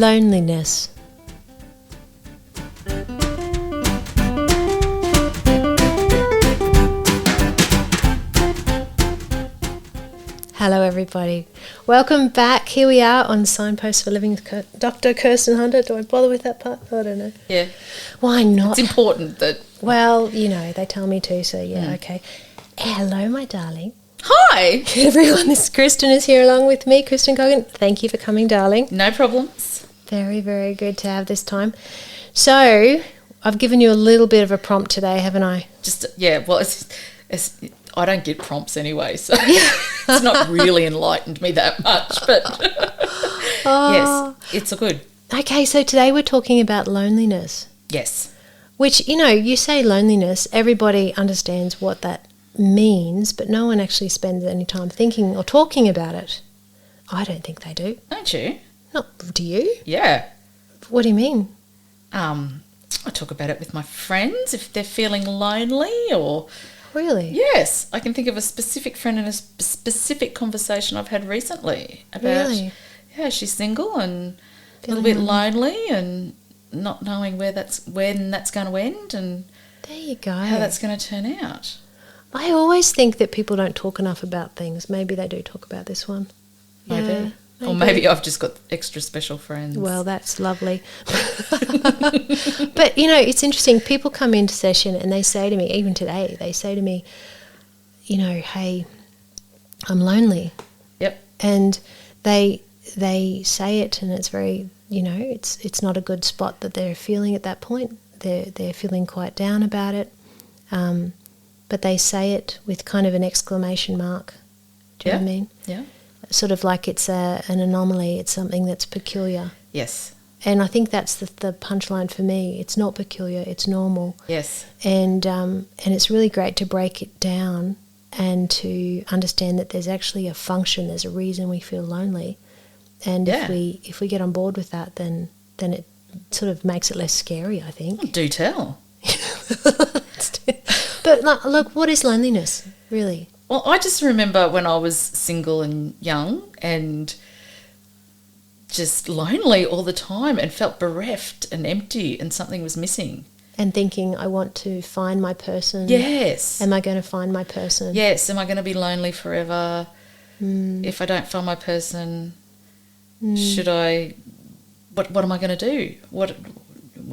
Loneliness. Hello everybody. Welcome back. Here we are on Signpost for Living with Dr. Kirsten Hunter. Do I bother with that part? I don't know. Yeah. Why not? It's important that... Well, you know, they tell me to, so yeah, okay. Hello, my darling. Hi! Everyone, this Kristen is here along with me, Kristen Coggan. Thank you for coming, darling. No problems. Very, very good to have this time. So, I've given you a little bit of a prompt today, haven't I? Well, it's I don't get prompts anyway, so it's not really enlightened me that much, but yes, it's good. Okay, so today we're talking about loneliness. Yes. Which, you know, you say loneliness, everybody understands what that means, but no one actually spends any time thinking or talking about it. I don't think they do. Don't you? Do you? Yeah. What do you mean? I talk about it with my friends if they're feeling lonely or... Really? Yes. I can think of a specific friend in a specific conversation I've had recently about... Really? Yeah, she's single and a Feeling little bit lonely and not knowing when that's going to end and there you go. how that's going to turn out. I always think that people don't talk enough about things. Maybe they do talk about this one. Maybe. Yeah, Or maybe I've just got extra special friends. Well, that's lovely. But, you know, it's interesting. People come into session and they say to me, even today, they say to me, you know, hey, I'm lonely. Yep. And they say it and it's very, you know, it's not a good spot that they're feeling at that point. They're feeling quite down about it. But they say it with kind of an exclamation mark. Do you know what I mean? Yeah. Sort of like it's an anomaly. It's something that's peculiar. Yes. And I think that's the punchline for me. It's not peculiar. It's normal. Yes. And it's really great to break it down and to understand that there's actually a function. There's a reason we feel lonely. And if we get on board with that, then it sort of makes it less scary, I think. Do tell. But look, what is loneliness, really? Well, I just remember when I was single and young and just lonely all the time and felt bereft and empty and something was missing. And thinking, I want to find my person. Yes. Am I going to find my person? Yes. Am I going to be lonely forever? If I don't find my person, should I... What am I going to do?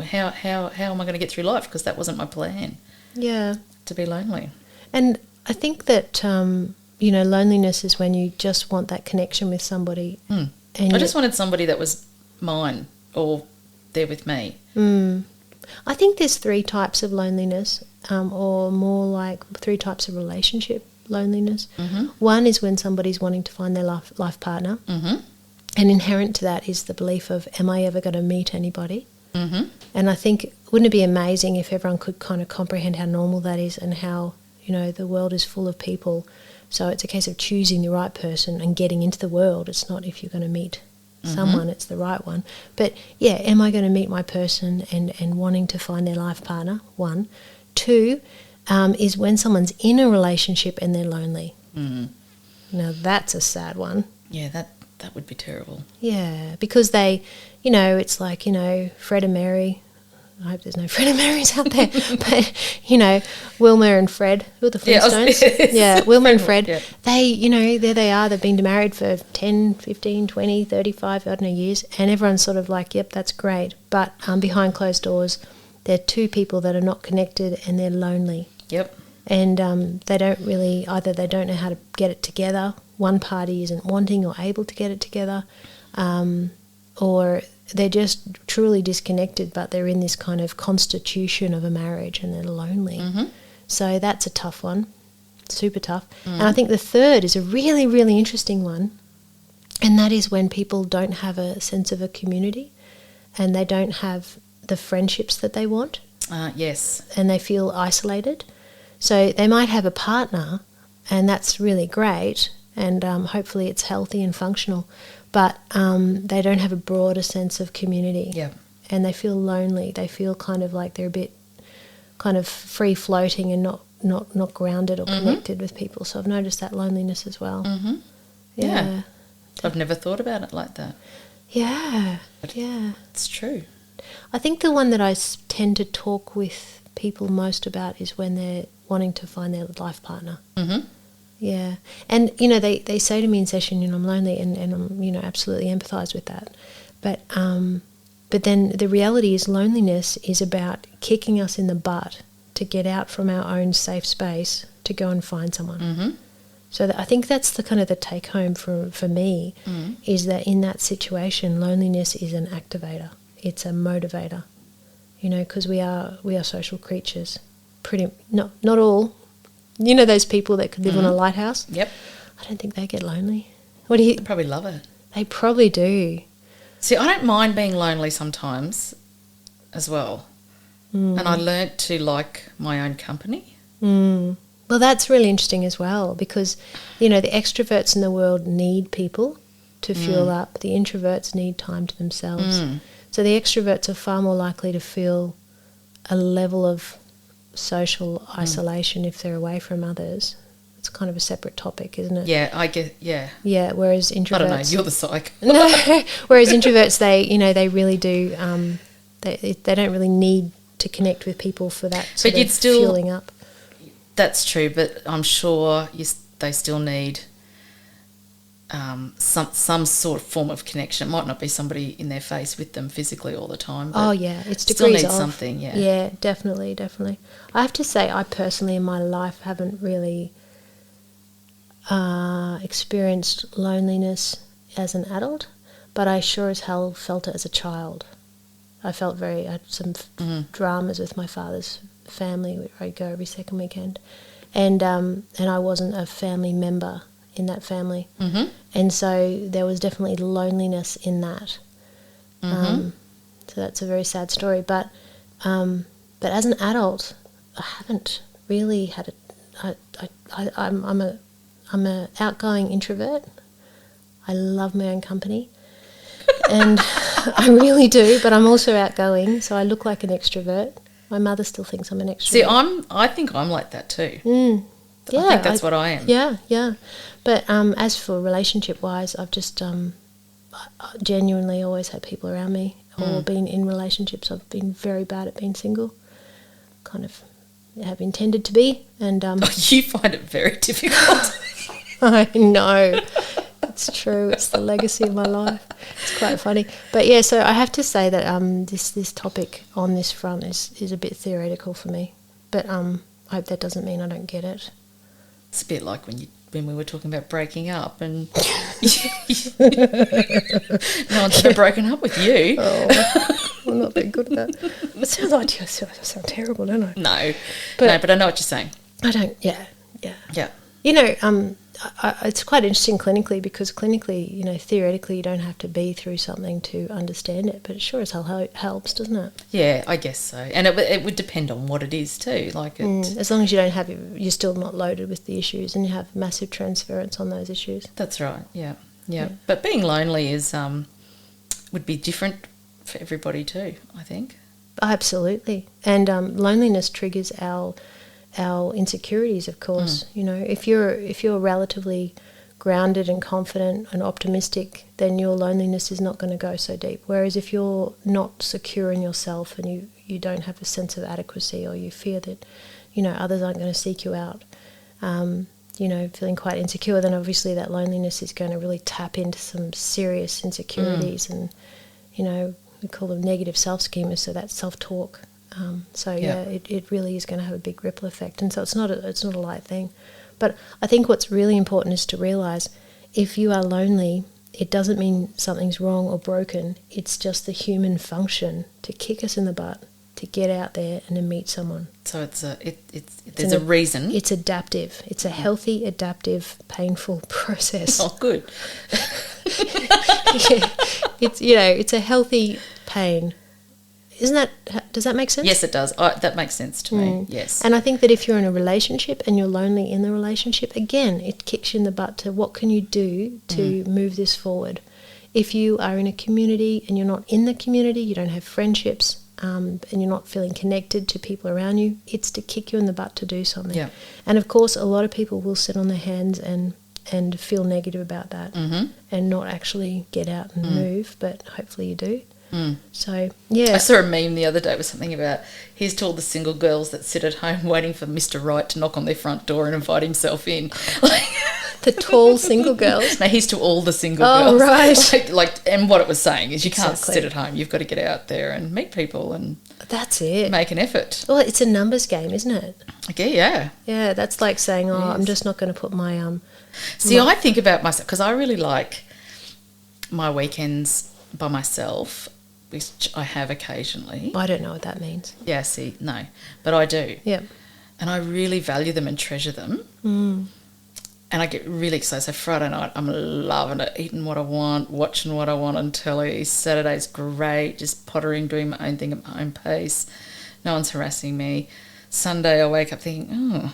How am I going to get through life? Because that wasn't my plan. Yeah. To be lonely. And I think that, you know, loneliness is when you just want that connection with somebody. And I just wanted somebody that was mine or there with me. I think there's 3 types of loneliness, or more like 3 types of relationship loneliness. One is when somebody's wanting to find their life partner. And inherent to that is the belief of, am I ever going to meet anybody? And I think, wouldn't it be amazing if everyone could kind of comprehend how normal that is and how, you know, the world is full of people. So it's a case of choosing the right person and getting into the world. It's not if you're going to meet someone, it's the right one. But, yeah, am I going to meet my person and wanting to find their life partner? 1. 2 is when someone's in a relationship and they're lonely. Now, that's a sad one. Yeah, that would be terrible. Yeah, because they, you know, it's like, you know, Fred and Mary. I hope there's no Fred and Marys out there. But, you know, Wilma and Fred, who are the Flintstones? Yeah, Wilma and Fred. Yeah. They, you know, there they are. They've been married for 10, 15, 20, 35, I don't know, years. And everyone's sort of like, yep, that's great. But behind closed doors, they're 2 people that are not connected and they're lonely. Yep. And they don't really, either they don't know how to get it together. One party isn't wanting or able to get it together, or they're just truly disconnected, but they're in this kind of constitution of a marriage and they're lonely. So that's a tough one, super tough. And I think the 3rd is a really, really interesting one, and that is when people don't have a sense of a community and they don't have the friendships that they want. Yes. And they feel isolated. So they might have a partner, and that's really great, and hopefully it's healthy and functional, but they don't have a broader sense of community. Yeah. And they feel lonely. They feel kind of like they're a bit kind of free-floating and not grounded or connected with people. So I've noticed that loneliness as well. Yeah. I've never thought about it like that. Yeah, But yeah. it's true. I think the one that I tend to talk with people most about is when they're wanting to find their life partner. Mm-hmm. Yeah. And, you know, they say to me in session, you know, I'm lonely, and I'm, you know, absolutely empathise with that. But then the reality is loneliness is about kicking us in the butt to get out from our own safe space to go and find someone. Mm-hmm. So I think that's the kind of the take home for me, is that in that situation, loneliness is an activator. It's a motivator, you know, because we are social creatures. Not all. You know those people that could live on a lighthouse? Yep. I don't think they get lonely. What do you? They probably love it. They probably do. See, I don't mind being lonely sometimes as well. And I learnt to like my own company. Well, that's really interesting as well, because, you know, the extroverts in the world need people to fuel up. The introverts need time to themselves. So the extroverts are far more likely to feel a level of social isolation if they're away from others. It's kind of a separate topic, isn't it? Yeah, I get, yeah. Yeah, whereas introverts... I don't know, you're the psych. No, whereas introverts, they really do, they don't really need to connect with people for that sort of fueling up. That's true, but I'm sure they still need some sort of form of connection. It might not be somebody in their face with them physically all the time. But it's degrees still need of something. Yeah, yeah, definitely. I have to say, I personally in my life haven't really experienced loneliness as an adult, but I sure as hell felt it as a child. I had some dramas with my father's family where I'd go every second weekend, and I wasn't a family member in that family, and so there was definitely loneliness in that. So that's a very sad story. But as an adult, I haven't really had I'm a outgoing introvert. I love my own company, and I really do. But I'm also outgoing, so I look like an extrovert. My mother still thinks I'm an extrovert. See, I think I'm like that too. Yeah, I think that's what I am. Yeah. But as for relationship-wise, I've just I genuinely always had people around me or been in relationships. I've been very bad at being single, kind of have intended to be. And You find it very difficult. I know. It's true. It's the legacy of my life. It's quite funny. But yeah, so I have to say that this topic on this front is a bit theoretical for me. But I hope that doesn't mean I don't get it. It's a bit like when we were talking about breaking up, and no one's ever broken up with you. Oh, I'm not very good at that. It sounds like I sound terrible, don't I? No, but I know what you're saying. I don't. Yeah. Yeah. You know, it's quite interesting clinically, because clinically, you know, theoretically, you don't have to be through something to understand it, but it sure as hell helps, doesn't it? Yeah, I guess so. And it would depend on what it is too. Like as long as you don't have, you're still not loaded with the issues, and you have massive transference on those issues. That's right. Yeah. But being lonely would be different for everybody too, I think. Absolutely. And loneliness triggers our insecurities, of course. You know, if you're relatively grounded and confident and optimistic, then your loneliness is not going to go so deep. Whereas if you're not secure in yourself and you don't have a sense of adequacy, or you fear that, you know, others aren't going to seek you out, you know, feeling quite insecure, then obviously that loneliness is going to really tap into some serious insecurities, and, you know, we call them negative self-schemas, so that's self-talk. It really is going to have a big ripple effect, and so it's not a light thing. But I think what's really important is to realise, if you are lonely, it doesn't mean something's wrong or broken. It's just the human function to kick us in the butt to get out there and to meet someone. So there's a reason. It's adaptive. It's a healthy, adaptive, painful process. Oh, good. It's a healthy pain. Does that make sense? Yes, it does. That makes sense to me, yes. And I think that if you're in a relationship and you're lonely in the relationship, again, it kicks you in the butt to what can you do to move this forward. If you are in a community and you're not in the community, you don't have friendships, and you're not feeling connected to people around you, it's to kick you in the butt to do something. Yeah. And of course, a lot of people will sit on their hands and and feel negative about that and not actually get out and move, but hopefully you do. So, yeah. I saw a meme the other day with something about, here's to all the single girls that sit at home waiting for Mr. Right to knock on their front door and invite himself in. The tall single girls. No, here's to all the single Oh, girls. right. And what it was saying is you can't Exactly. sit at home. You've got to get out there and meet people and That's it. make an effort. Well, it's a numbers game, isn't it? Okay, yeah. Yeah, that's like saying, I'm just not going to put my... See, I think about myself, because I really like my weekends by myself, which I have occasionally. I don't know what that means. Yeah, see, no, but I do. Yeah. And I really value them and treasure them. And I get really excited. So Friday night, I'm loving it, eating what I want, watching what I want on telly. Saturday's great, just pottering, doing my own thing at my own pace. No one's harassing me. Sunday, I wake up thinking,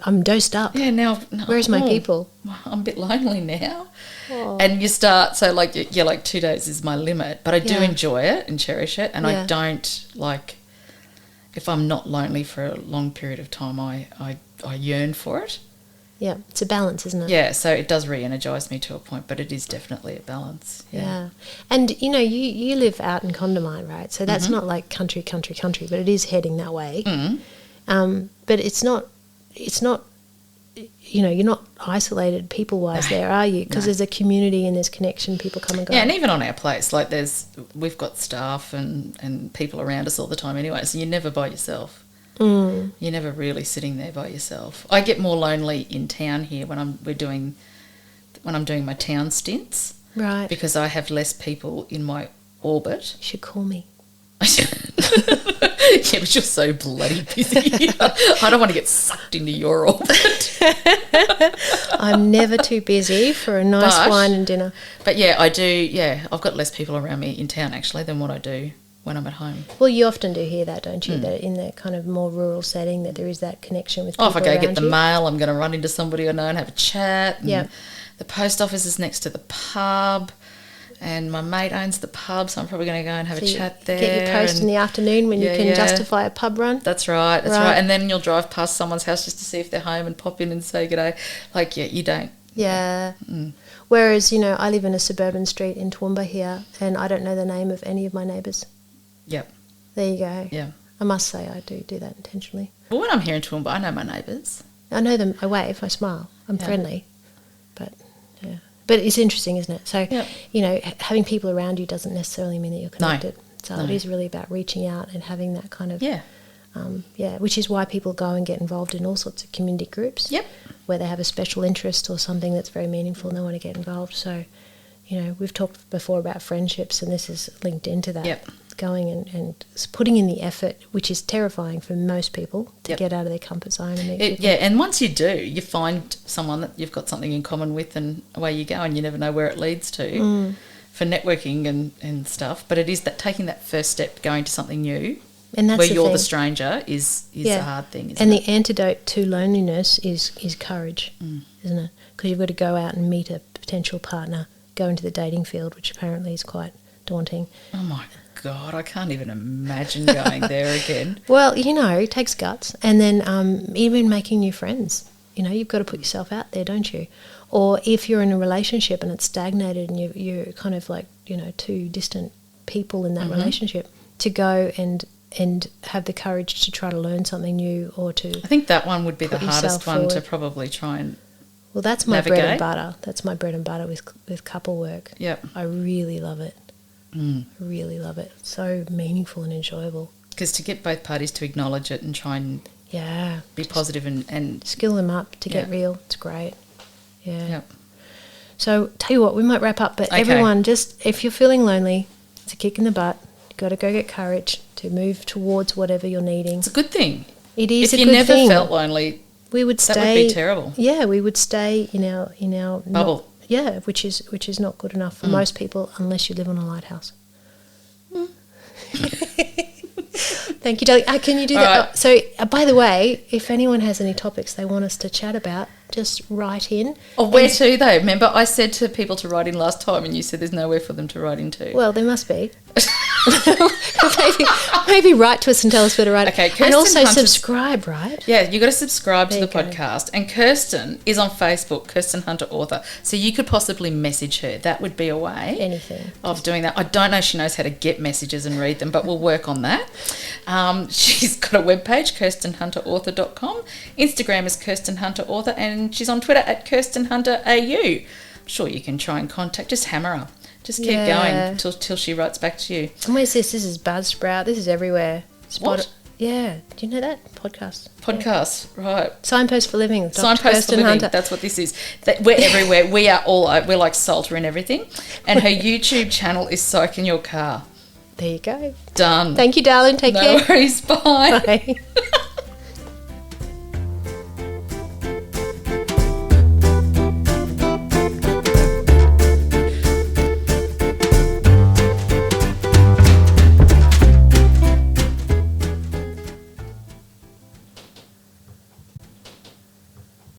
I'm dosed up. yeah, now... Where's my people? I'm a bit lonely now. Oh. And you start, so like, yeah, like 2 days is my limit. But I do Yeah. enjoy it and cherish it. And Yeah. I don't, like, if I'm not lonely for a long period of time, I yearn for it. Yeah, it's a balance, isn't it? Yeah, so it does re-energise me to a point, but it is definitely a balance. Yeah. And, you live out in Condamine, right? So that's not like country, but it is heading that way. But it's not, you're not isolated people-wise there, are you? Because there's a community and there's connection, people come and go. Yeah, and even on our place, like we've got staff and people around us all the time anyway, so you're never by yourself. You're never really sitting there by yourself. I get more lonely in town here when I'm doing my town stints, Right. because I have less people in my orbit. You should call me. Yeah, but you're so bloody busy. I don't want to get sucked into your orbit. I'm never too busy for a nice But- wine and dinner. But yeah, I do. Yeah, I've got less people around me in town actually than what I do when I'm at home. Well, you often do hear that, don't you? That in that kind of more rural setting, that there is that connection with people Oh, if I go get around the you. mail, I'm going to run into somebody I know and have a chat. And Yeah. The post office is next to the pub, and my mate owns the pub, so I'm probably going to go and have So a you chat there. Get your post in and- the afternoon when Yeah, you can yeah. justify a pub run. That's right, that's Right. right. And then you'll drive past someone's house just to see if they're home and pop in and say g'day. Like, yeah, you don't. Yeah. Whereas, I live in a suburban street in Toowoomba here, and I don't know the name of any of my neighbours. Yep, There you go. yeah. I must say I do that intentionally. Well, when I'm here in Toowoomba, I know my neighbours. I know them. I wave. I smile. I'm Yeah. friendly. But, yeah. But it's interesting, isn't it? So, Yep. having people around you doesn't necessarily mean that you're connected. So No. it is really about reaching out and having that kind of... Yeah. which is why people go and get involved in all sorts of community groups. Yep. Where they have a special interest or something that's very meaningful and they want to get involved. So, we've talked before about friendships, and this is linked into that. Yep. Going and putting in the effort, which is terrifying for most people, to Yep. get out of their comfort zone and meet people. Yeah, and once you do, you find someone that you've got something in common with, and away you go, and you never know where it leads to for networking and stuff. But it is that taking that first step, going to something new, And that's where the you're thing. the stranger, is a hard thing, isn't and it? the antidote to loneliness is courage, isn't it? Because you've got to go out and meet a potential partner, go into the dating field, which apparently is quite daunting. Oh my God, I can't even imagine going there again. Well, it takes guts. And then even making new friends. You've got to put yourself out there, don't you? Or if you're in a relationship and it's stagnated and you're kind of like, two distant people in that relationship, to go and have the courage to try to learn something new or to... I think that one would be the Put hardest yourself one to forward. probably try and... Well, that's my bread and navigate. butter. That's my bread and butter with couple work. Yep. I really love it. I really love it. It's so meaningful and enjoyable. Because to get both parties to acknowledge it and try and Yeah. be positive and Skill them up to get Yeah. real. It's great. Yeah. Yep. So, tell you what, we might wrap up, but Okay. everyone, just if you're feeling lonely, it's a kick in the butt. You've got to go get courage to move towards whatever you're needing. it's a good thing. It is If a you good never thing. felt lonely, we would that stay. would be terrible. Yeah, we would stay in our Bubble. which is not good enough for most people unless you live on a lighthouse. Thank you, darling. Can you do All that? right. So, by the way, if anyone has any topics they want us to chat about, just write in. Oh, where to though? Remember, I said to people to write in last time, and you said there's nowhere for them to write into. Well, there must be. Maybe write to us and tell us where to write. Okay, and Kirsten also Hunter's- subscribe, right? Yeah, you got to subscribe to There the you go. podcast. And Kirsten is on Facebook, Kirsten Hunter Author. So you could possibly message her. That would be a way Anything. of doing that. I don't know if she knows how to get messages and read them, but we'll work on that. She's got a webpage, kirstenhunterauthor.com. Instagram is Kirsten Hunter Author, and she's on Twitter at Kirsten Hunter AU. I'm sure you can try and contact. Just hammer her. Just keep going till she writes back to you. And where's this? This is Buzzsprout. This is everywhere. What? Yeah. Do you know that? Podcast. Podcast, right. Signpost for Living. Dr. Signpost for Kirsten Living, Hunter. that's what this is. We're everywhere. We are all over. We're like Salter and everything. And her YouTube channel is Psych in Your Car. There you go. Done. Thank you, darling. Take care. No worries. Bye. Bye.